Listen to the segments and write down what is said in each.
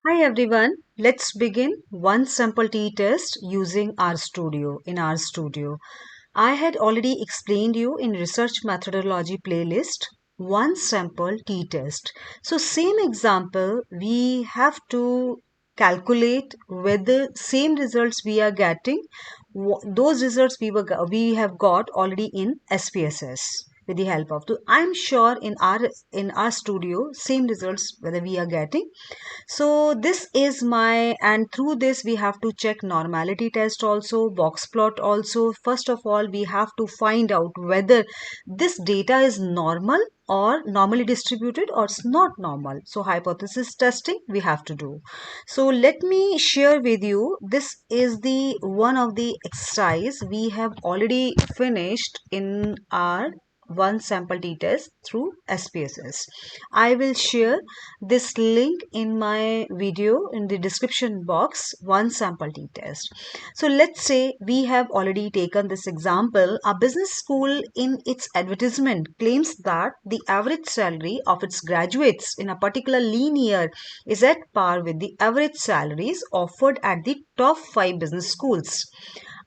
Hi everyone, let's begin one sample t-test using RStudio in RStudio. I had already explained you in research methodology playlist one sample t-test. So same example, we have to calculate whether same results we are getting, those results we have got already in SPSS with the help of. I'm sure in our studio same results whether we are getting. So this is my, and through this we have to check normality test also, box plot also. First of all, we have to find out whether this data is normal or normally distributed or it's not normal. So hypothesis testing we have to do. So let me share with you, this is the one of the exercise we have already finished in our one sample t-test through SPSS. I will share this link in my video in the description box, one sample t-test. So let's say we have already taken this example. A business school in its advertisement claims that the average salary of its graduates in a particular linear is at par with the average salaries offered at the top 5 business schools.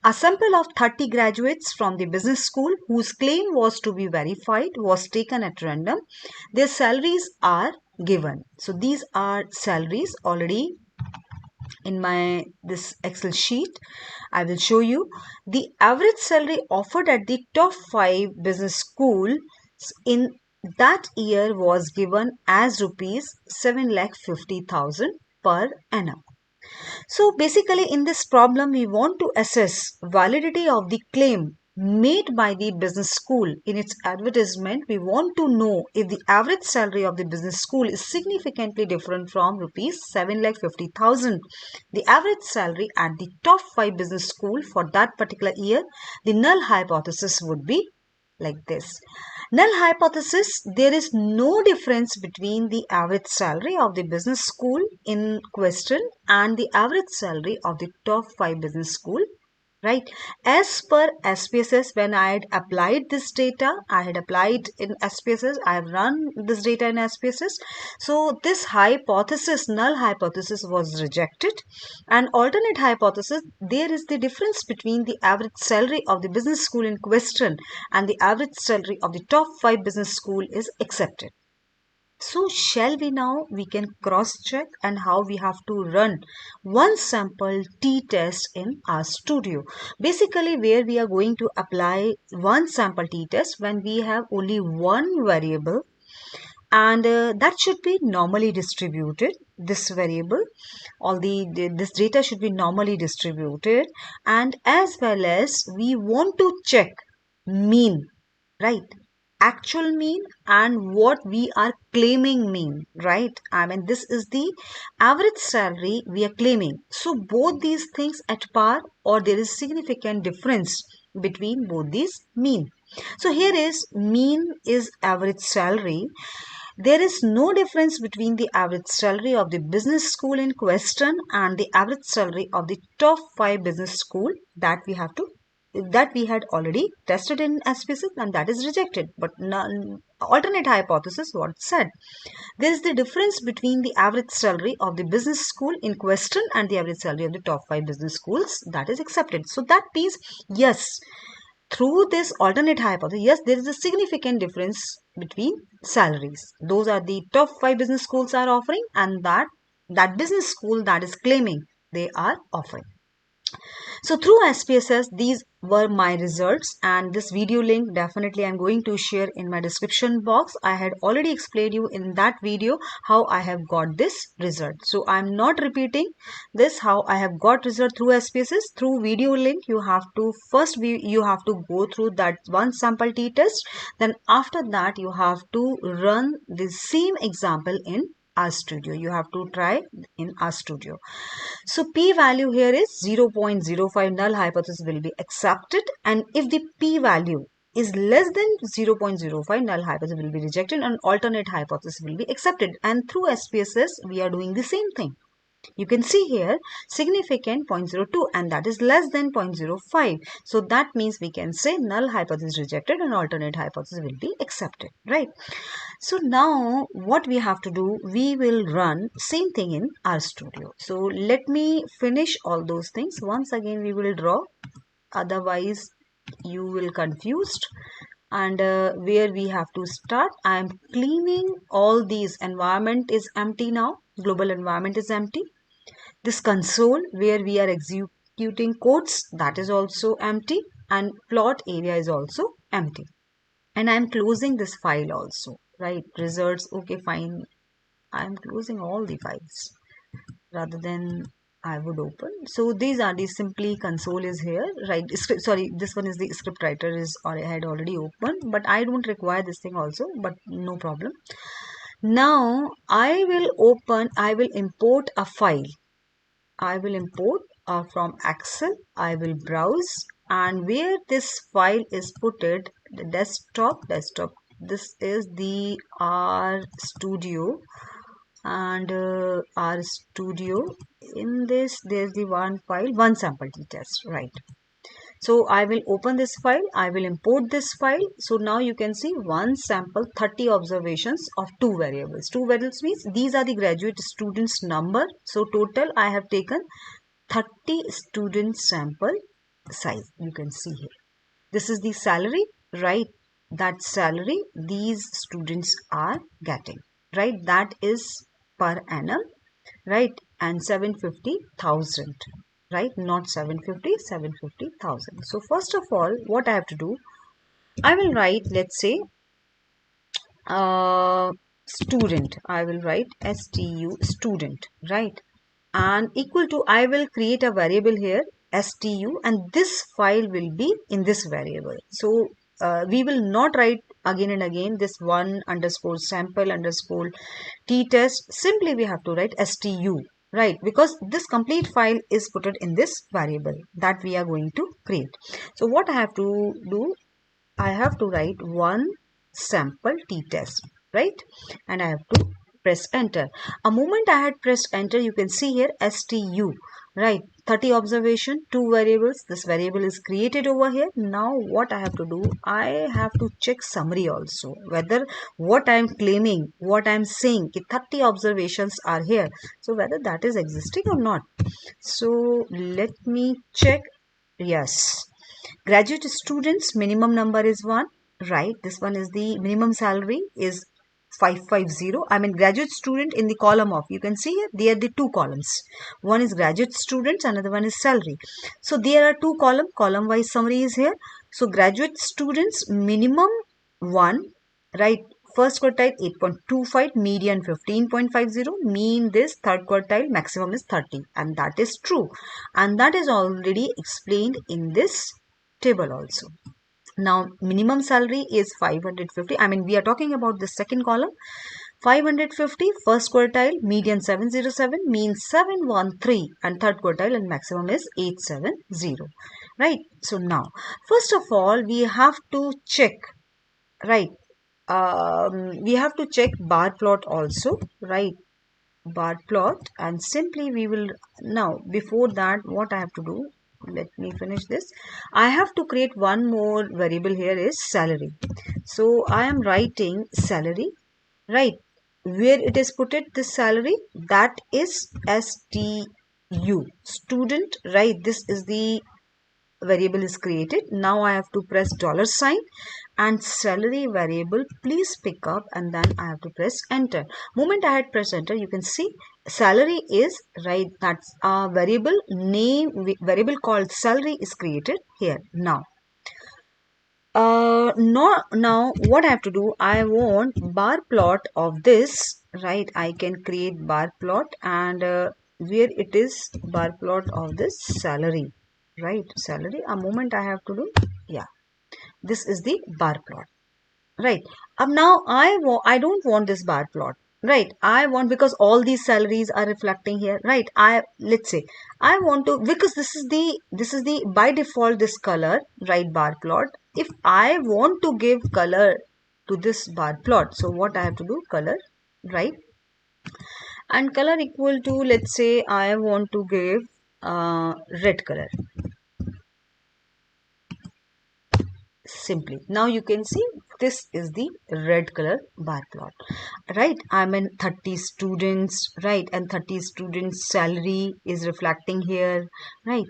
A sample of 30 graduates from the business school whose claim was to be verified was taken at random. Their salaries are given. So these are salaries already in my this Excel sheet. I will show you the average salary offered at the top 5 business schools in that year was given as rupees 7,50,000 per annum. So basically in this problem, we want to assess validity of the claim made by the business school in its advertisement. We want to know if the average salary of the business school is significantly different from rupees 7,50,000. The average salary at the top 5 business school for that particular year, the null hypothesis would be like this. Null hypothesis, there is no difference between the average salary of the business school in question and the average salary of the top 5 business school, right? As per SPSS, when I had applied this data, I had applied in SPSS, I have run this data in SPSS. So this hypothesis, null hypothesis was rejected. And alternate hypothesis, there is the difference between the average salary of the business school in question and the average salary of the top 5 business school is accepted. So shall we now, we can cross check and how we have to run one sample t-test in RStudio. Basically where we are going to apply one sample t-test when we have only one variable, and that should be normally distributed. This variable, this data should be normally distributed, and as well as we want to check mean, right? Actual mean and what we are claiming mean, right? I mean, this is the average salary we are claiming. So both these things at par or there is significant difference between both these mean. So here is mean is average salary. There is no difference between the average salary of the business school in question and the average salary of the top 5 business school that we had already tested in SPSS, and that is rejected. But alternate hypothesis, what it said, there is the difference between the average salary of the business school in question and the average salary of the top 5 business schools, that is accepted. So that means yes, through this alternate hypothesis, yes, there is a significant difference between salaries. Those are the top 5 business schools are offering, and that business school that is claiming they are offering. So through SPSS, these were my results, and this video link definitely I'm going to share in my description box. I had already explained you in that video how I have got this result. So I'm not repeating this how I have got result through SPSS. Through video link, you have to you have to go through that one sample t-test. Then after that, you have to run the same example in RStudio. You have to try in RStudio. So p-value here is 0.05, null hypothesis will be accepted, and if the p-value is less than 0.05, null hypothesis will be rejected and alternate hypothesis will be accepted. And through SPSS, we are doing the same thing. You can see here significant 0.02 and that is less than 0.05. So that means we can say null hypothesis rejected and alternate hypothesis will be accepted, right? So now what we have to do, we will run same thing in RStudio. So let me finish all those things. Once again we will draw, otherwise you will confused. And where we have to start, I am cleaning all these. Environment is empty now, global environment is empty. This console where we are executing codes, that is also empty, and plot area is also empty. And I'm closing this file also, right? Results, okay, fine. I'm closing all the files rather than I would open. So these are the simply console is here, right? Sorry, this one is the script writer is or I had already opened, but I don't require this thing also, but no problem. Now I will import a file. I will import from Excel. I will browse, and where this file is put it, the desktop. This is the RStudio, and RStudio. In this, there's the one file, one sample t-test, right? So I will open this file, I will import this file. So now you can see one sample, 30 observations of two variables. Two variables means these are the graduate students number. So total I have taken 30 student sample size. You can see here. This is the salary, right? That salary these students are getting, right? That is per annum, right? And 750,000. Right, not 750, 750,000. So first of all, what I have to do, I will write, let's say, student. I will write STU student, right? And equal to, I will create a variable here, STU, and this file will be in this variable. So we will not write again and again this one underscore sample underscore t-test. Simply we have to write STU. Right, because this complete file is put it in this variable that we are going to create. So what I have to do, I have to write one sample t-test, right? And I have to press enter. A moment I had pressed enter, you can see here STU, right? 30 observation, two variables. This variable is created over here. Now what I have to do, I have to check summary also, whether what I am claiming, what I am saying, 30 observations are here. So whether that is existing or not. So let me check. Yes. Graduate students minimum number is 1, right? This one is the minimum salary is 550. I mean graduate student in the column of, you can see here, there are the two columns. One is graduate students, another one is salary. So there are two column wise summary is here. So graduate students minimum 1, right? First quartile 8.25, median 15.50, mean this third quartile maximum is 30, and that is true, and that is already explained in this table also. Now minimum salary is 550. I mean we are talking about the second column. 550 first quartile, median 707, mean 713, and third quartile and maximum is 870, right? So now first of all we have to check, right? We have to check bar plot also, right? Bar plot, and simply we will, now before that what I have to do, let me finish this. I have to create one more variable here is salary. So I am writing salary, right? Where it is put it, this salary, that is STU student, right? This is the variable is created. Now I have to press $sign and salary variable, please pick up, and then I have to press enter. Moment I had pressed enter, you can see salary is, right, that's a variable name, variable called salary is created here. Now now what I have to do, I want bar plot of this, right? I can create bar plot, and where it is bar plot of this salary, right? Salary, a moment I have to do, yeah, this is the bar plot, right? Now I don't want this bar plot, right? I want, because all these salaries are reflecting here, right? Let's say I want to, because this is the by default this color, right? Bar plot. If I want to give color to this bar plot, so what I have to do, color, right? and color equal to, let's say I want to give red color. Simply now you can see this is the red color bar plot, right? I'm in 30 students, right? And 30 students salary is reflecting here, right?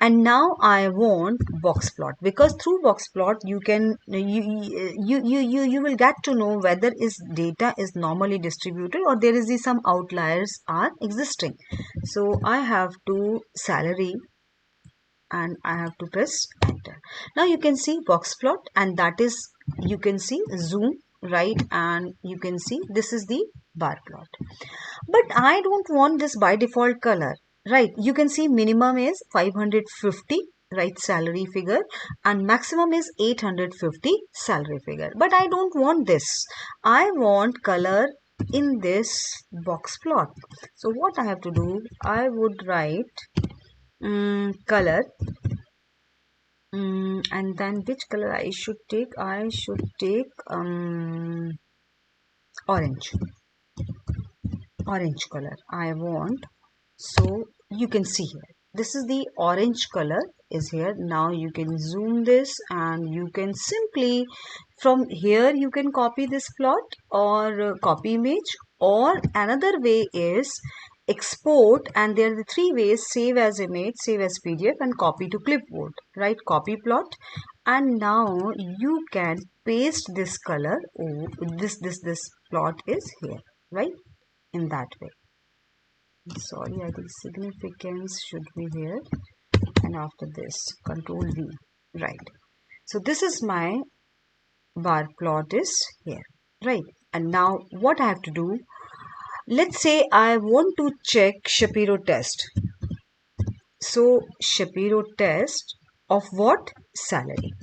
And now I want box plot, because through box plot you can you will get to know whether is data is normally distributed or there is some outliers are existing. So I have to salary and I have to press enter. Now you can see box plot, and that is, you can see zoom, right? And you can see this is the bar plot. But I don't want this by default color, right? You can see minimum is 550, right, salary figure, and maximum is 850 salary figure. But I don't want this. I want color in this box plot. So what I have to do, I would write color, and then which color I should take? I should take orange color I want. So you can see here, this is the orange color is here. Now you can zoom this, and you can simply from here you can copy this plot or copy image, or another way is export, and there are the three ways: save as image, save as PDF, and copy to clipboard, right? Copy plot, and now you can paste this color. Oh, this plot is here, right? In that way. Sorry, I think significance should be here, and after this control V, right? So this is my bar plot is here, right? And now what I have to do, let's say I want to check Shapiro test. So Shapiro test of what? Salary,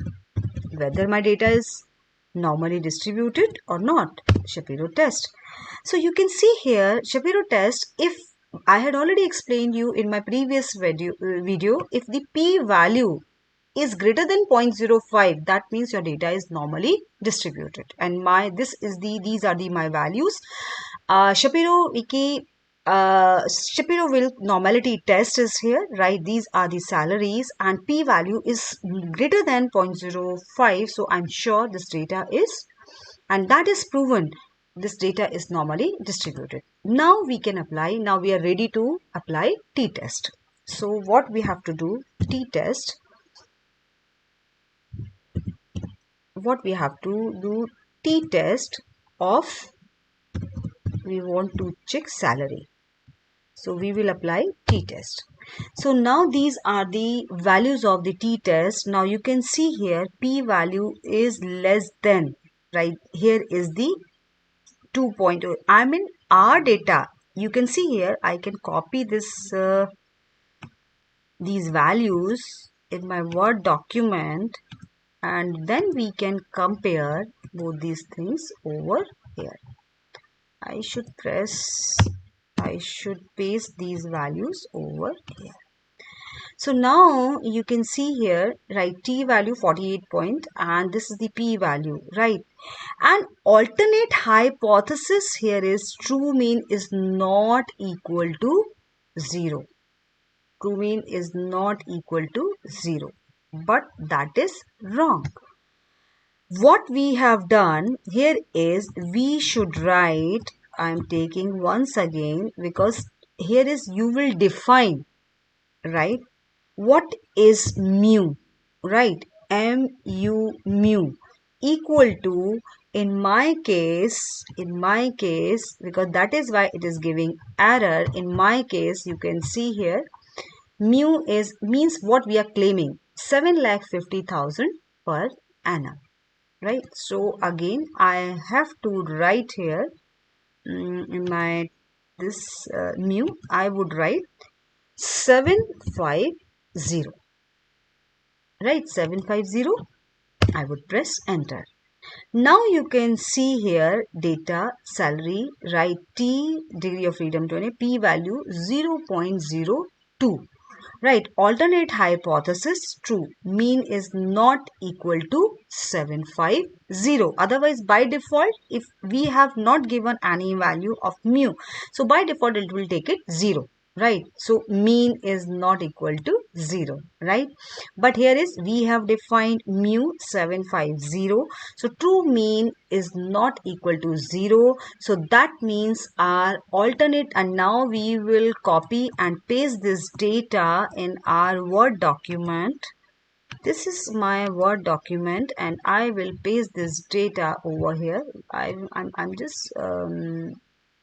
whether my data is normally distributed or not. Shapiro test. So you can see here Shapiro test, if I had already explained you in my previous video, if the p-value is greater than 0.05, that means your data is normally distributed. And these are my values. Shapiro will normality test is here, right? These are the salaries, and p-value is greater than 0.05. So I'm sure this data is, and that is proven, this data is normally distributed. Now we can apply, now we are ready to apply t-test. So what we have to do, t-test, what we have to do, t-test of, we want to check salary. So we will apply t-test. So now these are the values of the t-test. Now you can see here p-value is less than, right? Here is the 2.0. I'm in our data. You can see here I can copy this these values in my Word document, and then we can compare both these things over here. I should paste these values over here. So now you can see here, right, t value 48 point, and this is the p value, right? And alternate hypothesis here is true mean is not equal to 0. True mean is not equal to 0, but that is wrong. What we have done here is we should write, I am taking once again, because here is you will define, right, what is mu, right? mu equal to, in my case, because that is why it is giving error. In my case, you can see here mu means what we are claiming, 7,50,000 per annum, right? So again I have to write here in my this mu, I would write 750, right? 750. I would press enter. Now you can see here data, salary, right? T, degree of freedom 20, p value 0.02, right? Alternate hypothesis true. Mean is not equal to 750. Otherwise, by default, if we have not given any value of mu, so by default it will take it 0. Right, so mean is not equal to 0, right? But here is we have defined mu 750, so true mean is not equal to 0, so that means our alternate, and now we will copy and paste this data in our Word document. This is my Word document and I will paste this data over here. I'm just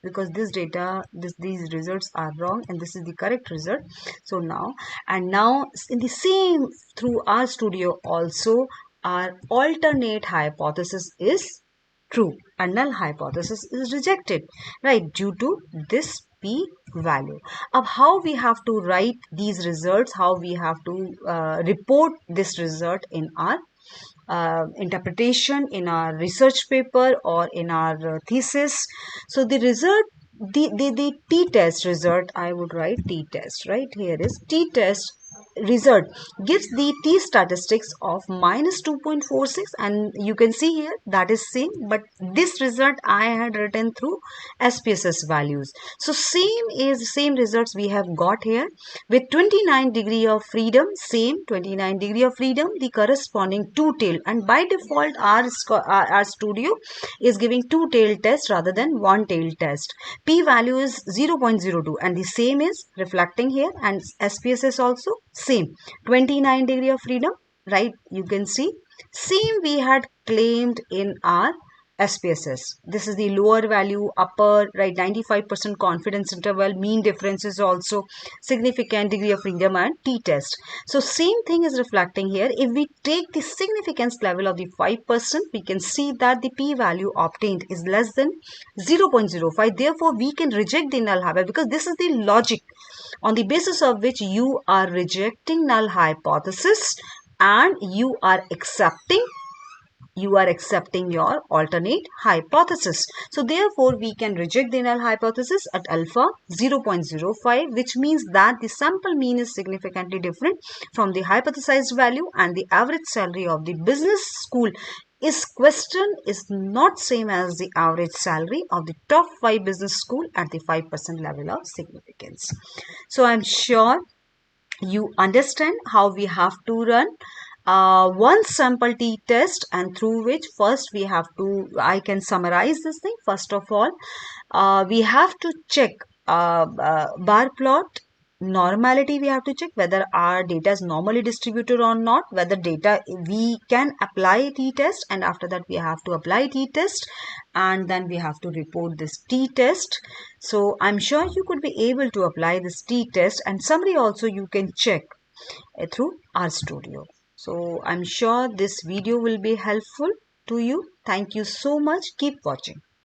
because this data, these results are wrong and this is the correct result. So now in the same through RStudio also, our alternate hypothesis is true and null hypothesis is rejected, right, due to this p value. Of how we have to write these results, how we have to report this result in our interpretation, in our research paper or in our thesis. So the result, the t-test result, I would write t-test, right? Here is t-test result gives the t statistics of minus 2.46, and you can see here that is same, but this result I had written through SPSS values. So same results we have got here with 29 degree of freedom, same 29 degree of freedom, the corresponding two-tailed, and by default RStudio is giving two-tailed test rather than one-tailed test. P value is 0.02 and the same is reflecting here, and SPSS also same 29 degree of freedom, right? You can see same we had claimed in our SPSS. This is the lower value, upper, right, 95% confidence interval, mean difference is also significant, degree of freedom, and t-test. So same thing is reflecting here. If we take the significance level of the 5%, we can see that the p-value obtained is less than 0.05. Therefore, we can reject the null hypothesis because this is the logic on the basis of which you are rejecting null hypothesis and you are accepting your alternate hypothesis. So therefore, we can reject the null hypothesis at alpha 0.05, which means that the sample mean is significantly different from the hypothesized value, and the average salary of the business school is not same as the average salary of the top 5 business school at the 5% level of significance. So I'm sure you understand how we have to run one sample t-test, and through which first we have to, I can summarize this thing. First of all, we have to check bar plot normality. We have to check whether our data is normally distributed or not, whether data we can apply t-test, and after that we have to apply t-test, and then we have to report this t-test. So I'm sure you could be able to apply this t-test, and summary also you can check through RStudio. So I'm sure this video will be helpful to you. Thank you so much. Keep watching.